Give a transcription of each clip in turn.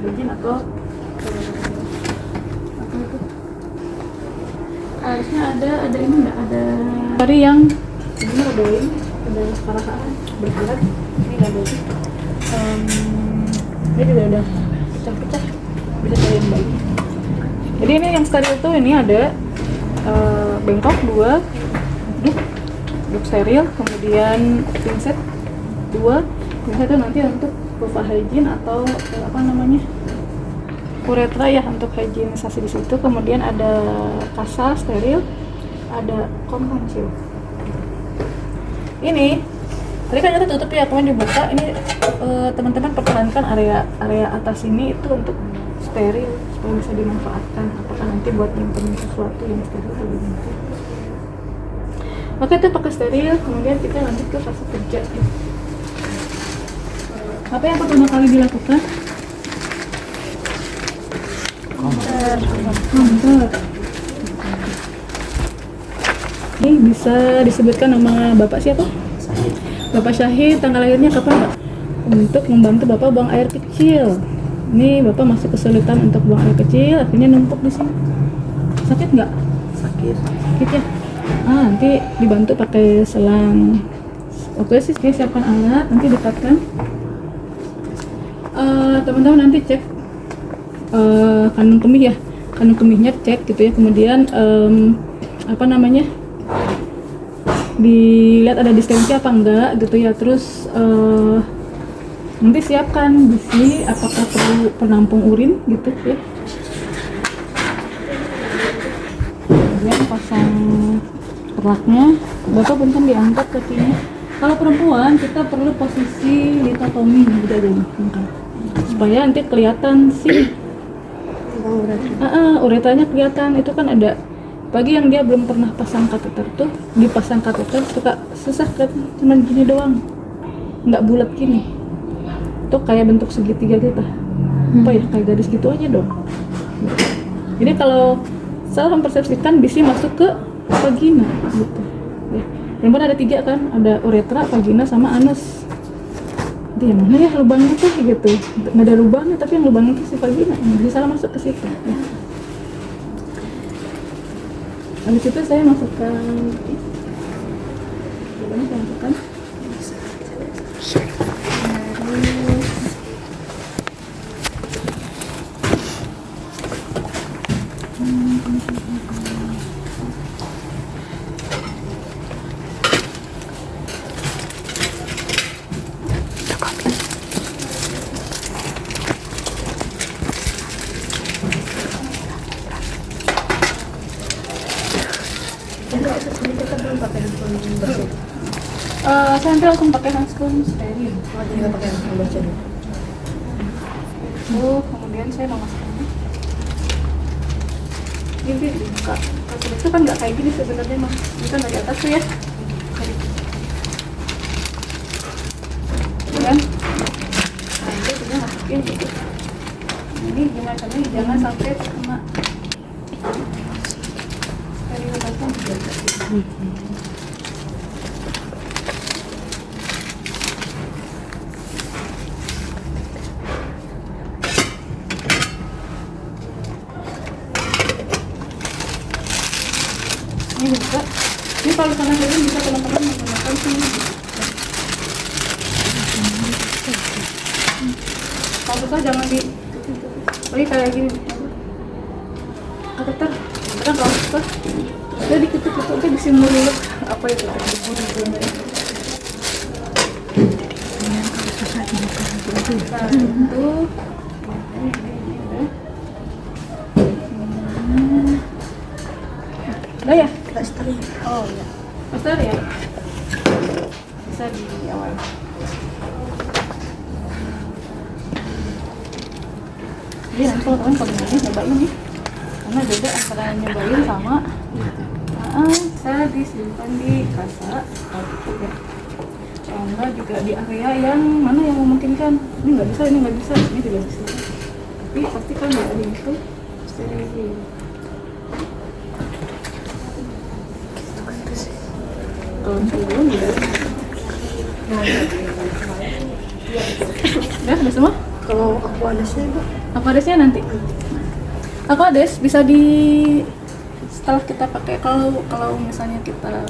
hygiene atau apa itu? Harusnya ada ini nggak ada hari yang ini ada parahan bergerak ini nggak ada sih. Ini juga udah pecah-pecah bisa saya bagi. Jadi ini yang steril tuh ini ada bengkok 2, duk steril, kemudian pinset 2, pinset itu nanti untuk vulva hygiene atau apa namanya uretra ya untuk higienisasi di situ. Kemudian ada kasa steril, ada konkancil. Ini tadi kan kita tutup ya, kemudian dibuka. Ini teman-teman pertahankan area atas ini itu untuk steril supaya bisa dimanfaatkan. Apakah nanti buat nyimpen sesuatu yang steril atau gimana? Maka itu pakai steril, kemudian kita lanjut ke fase kerja. Apa yang pertama kali dilakukan? Counter. Ini bisa disebutkan nama Bapak siapa? Syahid. Bapak Syahid, tanggal lahirnya kapan, Pak? Untuk membantu Bapak buang air kecil. Ini Bapak masih kesulitan untuk buang air kecil, akhirnya numpuk di sini. Sakit nggak? Sakit. Sakit ya? Nanti dibantu pakai selang. Oke sih, siapkan alat, nanti dekatkan. Teman-teman nanti cek kandung kemih ya, kandung kemihnya cek gitu ya. Kemudian apa namanya? Dilihat ada distensi apa enggak gitu ya. Terus nanti siapkan besi, apakah perlu penampung urin gitu ya. Kemudian pasang perlaknya, Bapak punten diangkat kakinya. Kalau perempuan kita perlu posisi litotomi gitu aja nih, supaya nanti kelihatan sih uretranya kelihatan. Itu kan ada bagi yang dia belum pernah pasang kateter tuh, dipasang kateter suka susah kan, cuma gini doang, nggak bulat gini, tuh kayak bentuk segitiga gitu. Apa ya, kayak garis gitu aja dong. Jadi kalau salah mempersepsikan bisi masuk ke vagina gitu ya. Perempuan ada 3 kan, ada uretra, vagina, sama anus. Itu yang mana ya lubangnya tuh gitu, nggak ada lubangnya tapi yang lubangnya itu si vagina, jadi salah masuk ke situ ya. Habis itu saya masukkan lubangnya, saya masukkan saya nanti langsung pakai handphone steril. Jadi nggak pakai membaca dulu. Kemudian saya mau masukkannya. Ini dibuka. Kalau itu kan nggak kayak gini sebenarnya, Mas. Ini kan dari atas tuh ya. Kemudian, nah itu sudah masukin gitu. Ini gimana caranya jangan sampai kena sterilisasi juga. Ini juga. Ini kalau sana dulu bisa teman-teman menggunakan sini. Kalau susah jangan di. Lagi kayak gini. Kateter. Kan kalau susah, dia dikit-dikit aja disimulin apa itu? Disimulin. Nah, itu. Udah ya? Steril. Oh iya. Steril ya? Bisa di awal. Jadi nanti kalau kalian pagi ini nyobain nih, karena beda antara nyobain sama bisa disimpan di kasa atau ya. Kalau enggak juga di area yang mana yang memungkinkan. Ini nggak bisa, ini nggak bisa, ini tidak bisa. Tapi pasti kan di area itu steril. Kalau belum ya. Udah semua? Kalau aku ada sih Bu. Aquadesnya nanti. Aquades bisa di setelah kita pakai, kalau misalnya kita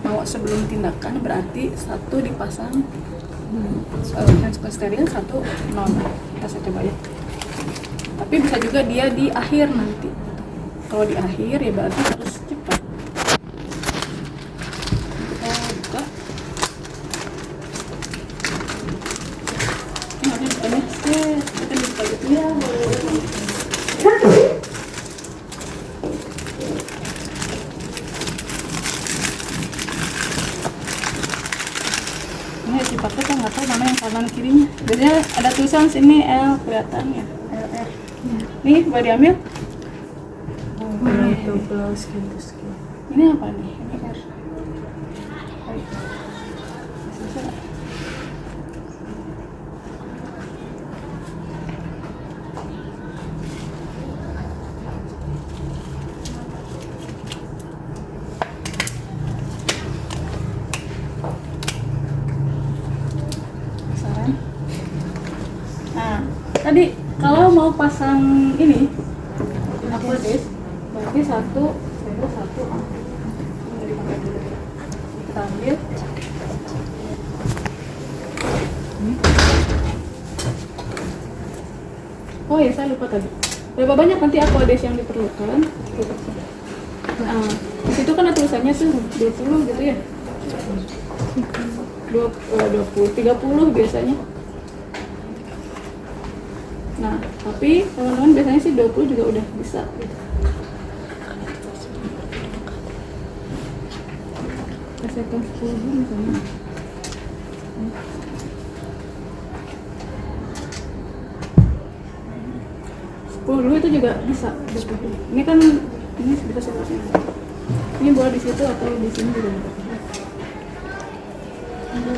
bawa sebelum tindakan, berarti satu dipasang hand steril, satu non. Kita saya coba ya. Tapi bisa juga dia di akhir nanti. Kalau di akhir ya berarti harus cepat. Kita buka. Ini harusnya bukanya set. Kita buka gitu ya. Ini dipakai kan nggak tahu mana yang kanan kirinya. Biasanya ada tulisan sini L, kelihatan ya. LR. Nih, boleh diambil. Itu blouse gitu skin. Ini apa nih? Ini R. Baik. Bisa nggak? Penasaran? Nah, tadi kalau mau pasang ini Aquadis, berarti satu, satu. Ini dipakai dulu. Kita ambil. Oh ya, saya lupa tadi. Berapa banyak nanti Aquadis yang diperlukan? Nah, di situ kan ada tulisannya tuh 20 gitu ya. 20, 30 biasanya. Nah, tapi teman-teman biasanya sih 20 juga udah bisa gitu. Sesuaikan 10 misalnya. 10 dulu itu juga bisa. 20. Ini kan ini bisa seperti ini. Ini boleh di situ atau di sini juga bisa.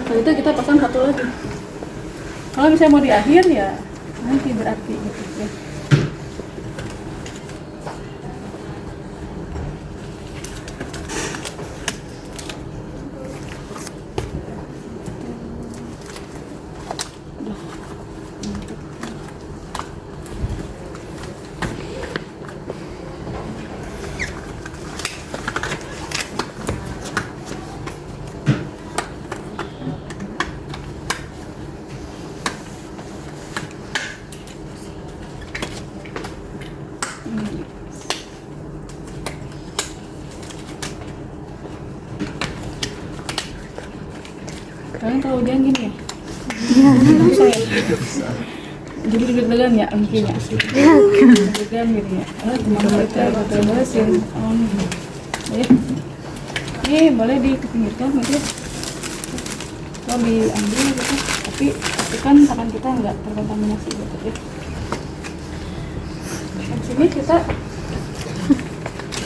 Kalau itu kita pasang satu lagi. Kalau misalnya mau di akhir ya nanti berarti gitu ya. Kalian kalau hujan gini ya? Iya. Jadi deg-degan ya mungkin ya? Deg-degan gitu ya? Oh, cuma kita betul-betul ya. Ini boleh dipinggirkan mungkin. Kalau diambil gitu. Tapi pastikan tangan kita nggak terkontaminasi gitu ya. Di sini kita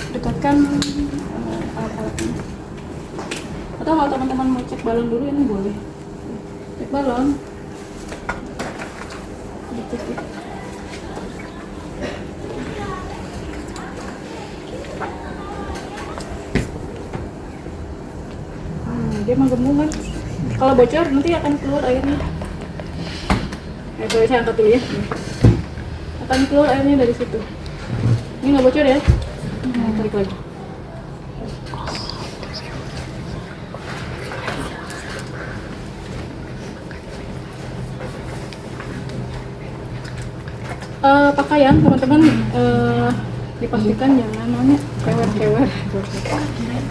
dekatkan alat-alat ini. Atau kalau teman-teman mau cek balon dulu ini boleh. Cek balon. Dicek ya. Dia menggembung kan. Kalau bocor nanti akan keluar airnya. Coba saya angkat dulu ya. Akan keluar airnya dari situ. Ini nggak bocor ya? Tarik lagi. Pakaian teman-teman dipastikan jangan namanya kewer-kewer.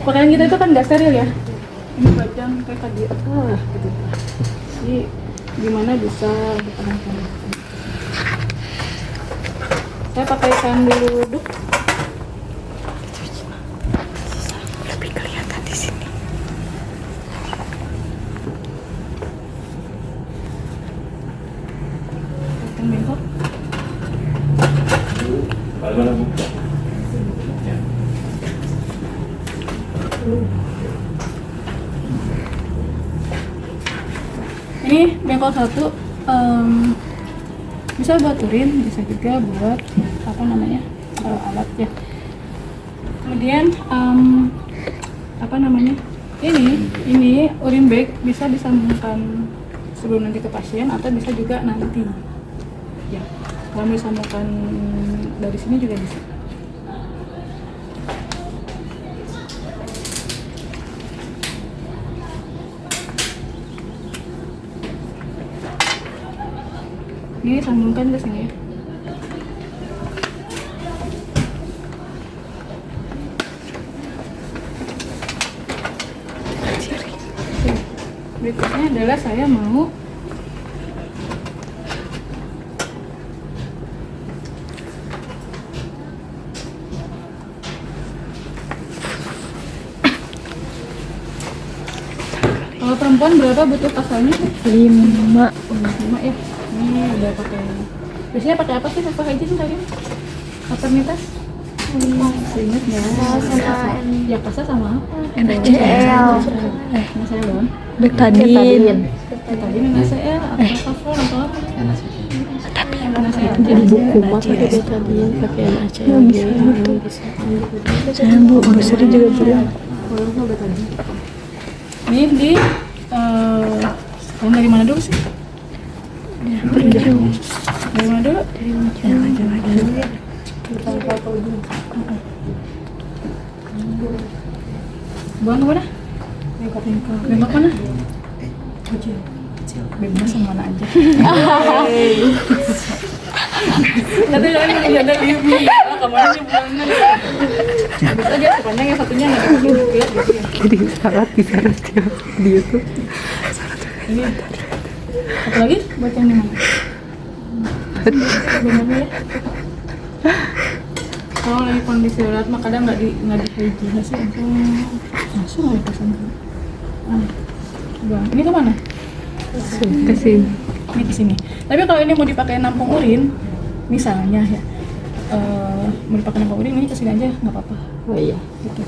Pakaian kita itu kan nggak steril ya. Ini bajang kayak tadi gitu. Jadi gimana bisa ditahankan? Saya pakaikan dulu duduk. Lebih kelihatan di sini. Pakaikan bengkok. Bagaimana Bu? Ya. Ini bengkok satu, bisa buat urin, bisa juga buat apa namanya alat ya. Kemudian apa namanya ini urin bag bisa disambungkan sebelum nanti ke pasien, atau bisa juga nanti. Ya, kalau disambungkan dari sini juga bisa. Ini sambungkan ke sini ya. Berikutnya adalah saya mau kalau perempuan berapa butuh pasalnya? 5. 5 ya. Ini udah pakai. Biasanya pakai apa sih pas hygiene kalian? Maternitas? Ingat ya. Sama Ya kasa sama apa? NaCl. NaCl doang. Betadine. Betadine NaCl atau kafol atau apa? Tapi NaCl. di buku mah pakai betadine, pakai NaCl. Saya bu, Sri juga bilang. Ini di kamu dari mana dulu sih? Dari mana dulu? Buang kemana? Bengkok mana? Bebas sama mana aja. Nanti kalian ada liu. Kemana sih buangnya? Bisa aja sepanjang yang satunya nggak dipakai gitu ya. Jadi syarat bisa di YouTube. Ini apa lagi buat yang mana? Benar ya. Kalau lagi kondisi darurat mah kadang nggak di hygiene sih, langsung aja pesan. Bang, ini kemana? Ke sini. Ini ke sini. Tapi kalau ini mau dipakai nampung urin, misalnya ya, mau dipakai nampung urin ini ke sini aja nggak apa-apa. Oh iya. Gitu.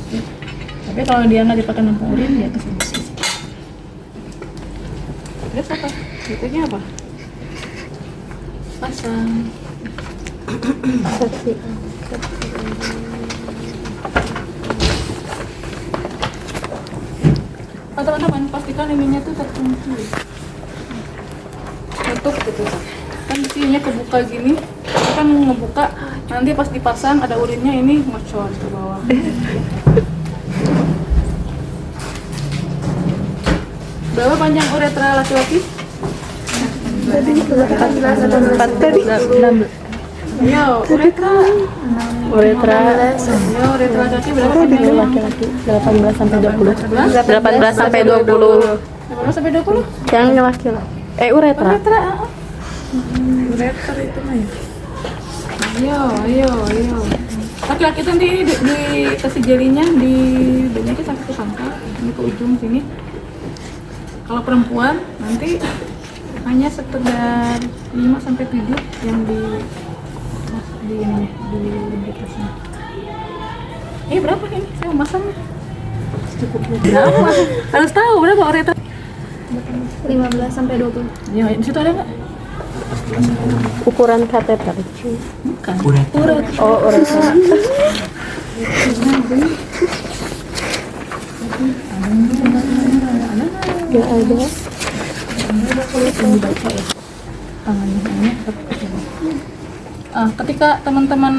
Tapi kalau dia nggak dipakai nampung urin ya ke sini. Terus apa? Berikutnya apa? Pasang. Saksi. Oh, teman-teman, pastikan ininya tuh terkunci. Tutup gitu. Kan di sininya kebuka gini. Kita kan ngebuka, nanti pas dipasang ada urinnya ini ngocor ke bawah. Berapa panjang uretra laki-laki? Tadi 14 tadi. Ayo, uretra. Uretra. Ayo, uretra laki berapa panjangnya? Laki-laki 18 sampai 20. 18 sampai 20. 18 sampai 20? Yang laki-laki. Uretra. Uretra. Uretra itu mah ya. Ayo. Laki-laki itu nanti di kasih jarinya di banyak sampai ke pangkal, ini ke ujung sini. Kalau perempuan nanti hanya sekedar 5 sampai 7 yang di ininya, di atasnya. Ini berapa ini? Saya mau masang nih. Berapa? Harus tahu berapa uretra? 15 sampai 20. Ya, di situ ada nggak? Ukuran kateter. Bukan. Oh, uretra. Gak ada. Dibaca ya tangannya. Ketika teman-teman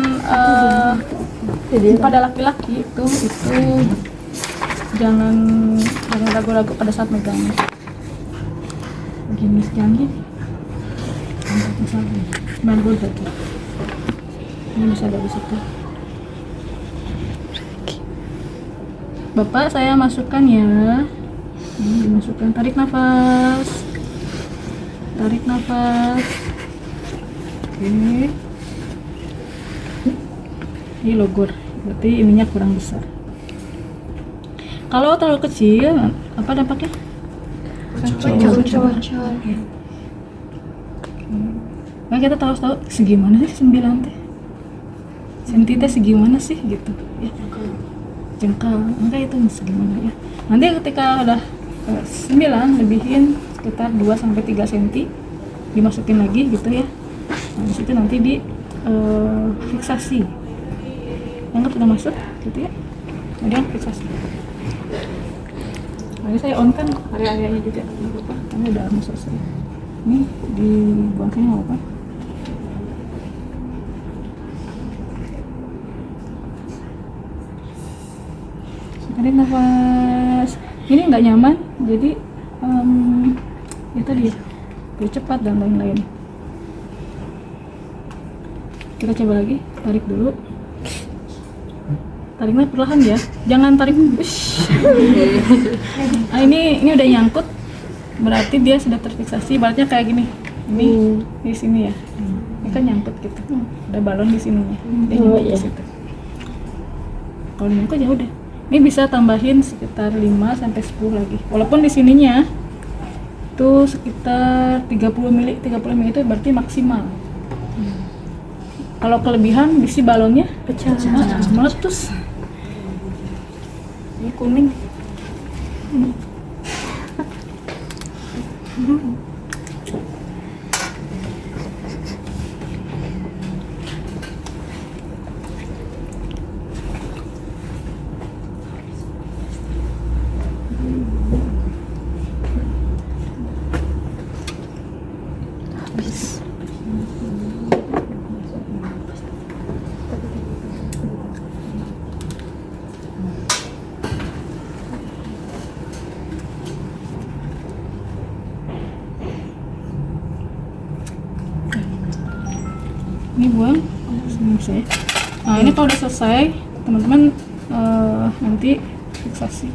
pada laki-laki itu jangan ragu-ragu pada saat megang. Begini jangan gini. Misalnya 90 derajat. Ini bisa dari situ. Bapak, saya masukkan ya. Ini dimasukkan. Tarik nafas. Oke. Ini logor. Berarti ininya kurang besar. Kalau terlalu kecil, apa dampaknya? Bocor. Nah, kita tahu segimana sih 9 teh. Senti teh segimana sih gitu. Ya. Jengkal. Maka itu segimana ya. Nanti ketika udah 9 lebihin sekitar 2 sampai 3 cm dimasukin lagi gitu ya. Nah, di situ nanti di fiksasi. Yang udah masuk gitu ya. Kemudian fiksasi. Nah, ini saya on kan area-areanya juga. Enggak apa-apa. Ini udah mau selesai. Ini dibuang sini nggak apa-apa. Tarik nafas. Ini nggak nyaman, jadi ya tadi ya, bercepat dan lain-lain. Kita coba lagi, tarik dulu. Tariknya perlahan ya, jangan tarik. Nah, ini udah nyangkut, berarti dia sudah terfiksasi. Ibaratnya kayak gini, ini di sini ya, ini kan nyangkut gitu, ada balon di sininya, dia nyangkut di situ. Kalau nyangkut ya udah. Ini bisa tambahin sekitar 5 sampai 10 lagi. Walaupun di sininya tuh sekitar 30 mili itu berarti maksimal. Kalau kelebihan bisi balonnya pecah, meletus. Ini kuning. Ini buang selesai. Nah, ini kalau udah selesai, teman-teman nanti fiksasi.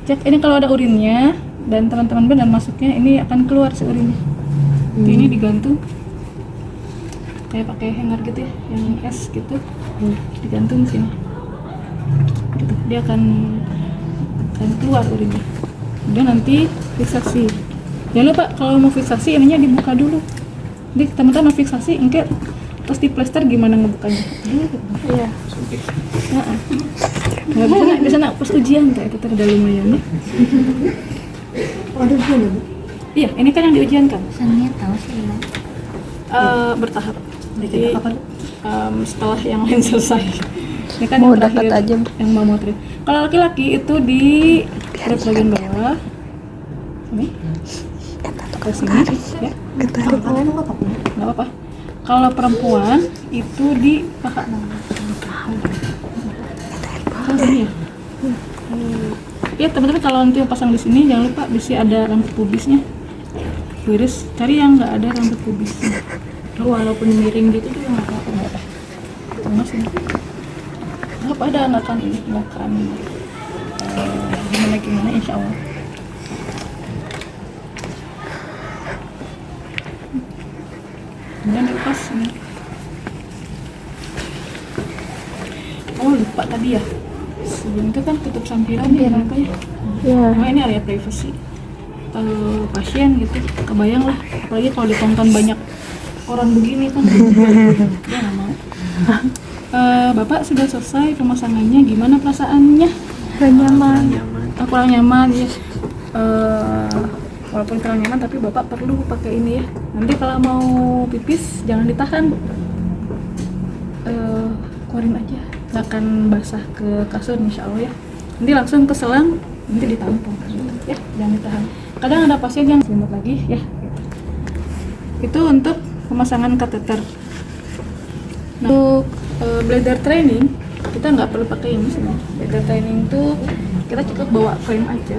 Cek ini kalau ada urinnya dan teman-teman benar masuknya, ini akan keluar si urinnya. Ini digantung kayak pakai hanger gitu ya, yang es gitu, digantung sini. Gitu. Dia akan keluar urinnya. Kemudian nanti fiksasi. Jangan lupa kalau mau fiksasi ininya dibuka dulu. Jadi teman-teman mau fiksasi, engke terus di plester gimana ngebukanya? Iya. Nggak bisa nak pas ujian kayak itu udah lumayan ya. Waduh, Bu. Iya, ini kan yang diujiankan. Saya tahu sih. Bertahap. Jadi setelah yang lain selesai. Ini kan Mau yang terakhir, dekat aja. yang mau motret. Kalau laki-laki itu di perut bagian bawah. Sini. Ke sini ya. Nggak apa-apa. Kalau perempuan itu di paha. Ini ya. Ya teman-teman, kalau nanti pasang di sini jangan lupa bisa ada rambut pubisnya. Iris, cari yang nggak ada rambut pubisnya. Walaupun miring gitu juga nggak apa-apa. Masih. Nggak ada, nggak akan gimana insya Allah. Kemudian dilepas ini. Oh lupa tadi ya, sebelum itu kan tutup sampiran ya apa ya. Iya. Nah, ini area privacy pasien gitu, kebayang lah, apalagi kalau ditonton banyak orang begini kan. Dia nggak mau. Bapak sudah selesai pemasangannya, gimana perasaannya? Kurang nyaman. Kurang nyaman ya. Walaupun kurang nyaman tapi bapak perlu pakai ini ya. Nanti kalau mau pipis jangan ditahan, keluarin aja, nggak akan basah ke kasur insya Allah ya. Nanti langsung ke selang, nanti ditampung ya, jangan ditahan. Kadang ada pasien yang selimut lagi ya gitu. Itu untuk pemasangan kateter. Nah, untuk bladder training kita nggak perlu pakai ini sih. Bladder training tuh kita cukup bawa frame aja.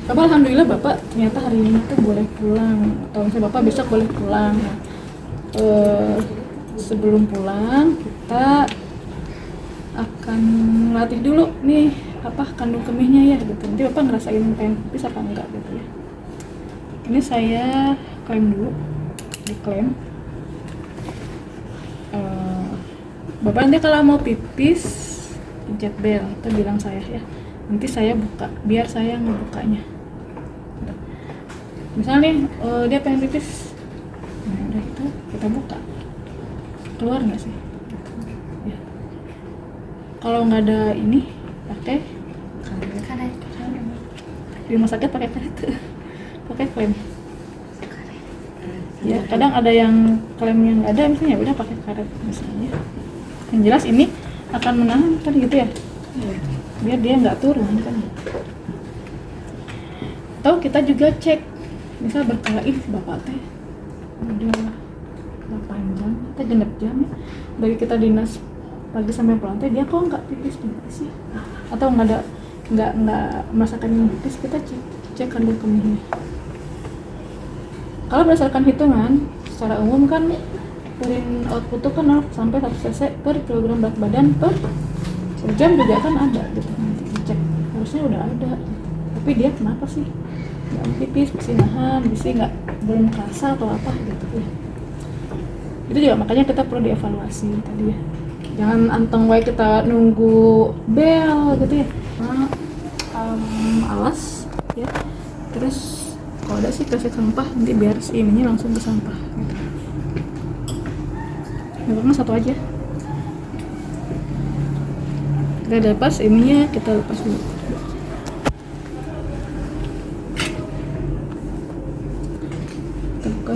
Bapak alhamdulillah bapak ternyata hari ini tuh boleh pulang, atau misalnya bapak besok boleh pulang. Sebelum pulang kita akan latih dulu nih apa kandung kemihnya ya gitu. Nanti bapak ngerasain pengen pipis apa enggak gitu ya. Ini saya klaim dulu, diklaim. Bapak nanti kalau mau pipis pencet bel atau bilang saya ya. Nanti saya buka, biar saya ngebukanya. Misalnya nih dia pengen pipis, nah udah itu kita buka, keluar nggak sih? Ya. Kalau nggak ada ini pakai karet. Di rumah sakit pakai karet, pakai klem. Ya kadang ada yang klemnya nggak ada, misalnya udah pakai karet misalnya. Yang jelas ini akan menahan kan gitu ya, biar dia nggak turun kan. Atau kita juga cek, misal berkala ih bapak teh udah 8 jam, kita genep jam ya dari kita dinas pagi sampai pulang teh dia kok nggak pipis ya, atau nggak merasakan yang pipis, kita cek kandung kemihnya. Kalau berdasarkan hitungan secara umum kan urine output itu kan 0 sampai 1 cc per kilogram berat badan per jam juga kan ada gitu, nanti dicek harusnya udah ada gitu. Tapi dia kenapa sih nggak pipis, bisa nahan, bisa nggak belum kerasa atau apa gitu ya. Itu juga makanya kita perlu dievaluasi tadi ya, jangan anteng wae kita nunggu bel gitu ya. Alas ya, terus kalau ada sih kasih sampah, nanti biar si ininya langsung ke sampah gitu. Pokoknya satu aja. Kita lepas ininya, kita lepas dulu. Kita buka.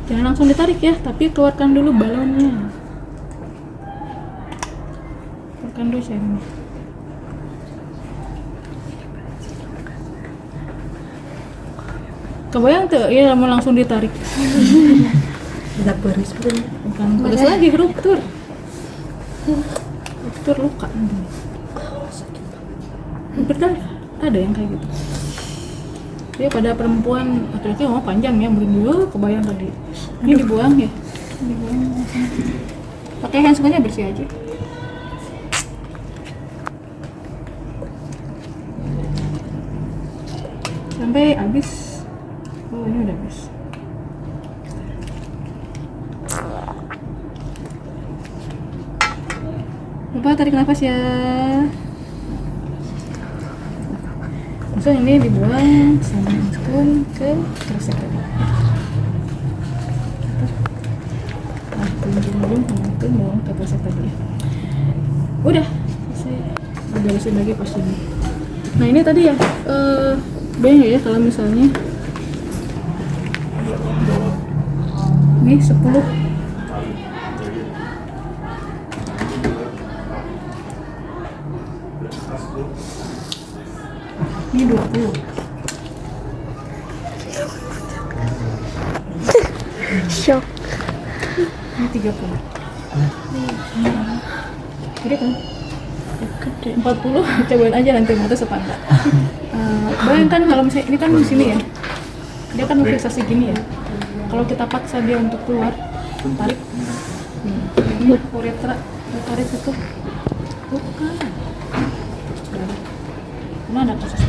Jangan langsung ditarik ya, tapi keluarkan dulu balonnya. Keluarkan dulu cairannya. Kebayang tuh, ya mau langsung ditarik. Udah beres belum? Bukan beres lagi, ruptur luka. Betul, ada yang kayak gitu. Dia pada perempuan, laki-laki mau panjang ya, dulu kebayang tadi. Ini dibuang ya, dibuang. Pakai handspray bersih aja. Sampai habis. Oh, ini udah habis. Lupa tarik nafas ya. Langsung ini dibuang sama spoon ke kresek tadi. Tunjung buang ke kresek tadi ya. Udah, selesai. Beresin lagi pas ini. Nah ini tadi ya, banyak ya kalau misalnya ini 10. Ini 20. Shock. Ini 30. Gede kan? Gede. 40. Cobain aja nanti mata sepanda. Bayangkan kalau misalnya ini kan di sini ya, dia kan fiksasi gini ya. Kalau kita paksa dia untuk keluar, tarik. Ini uretra, tarik itu. Bukan. Karena ada kasus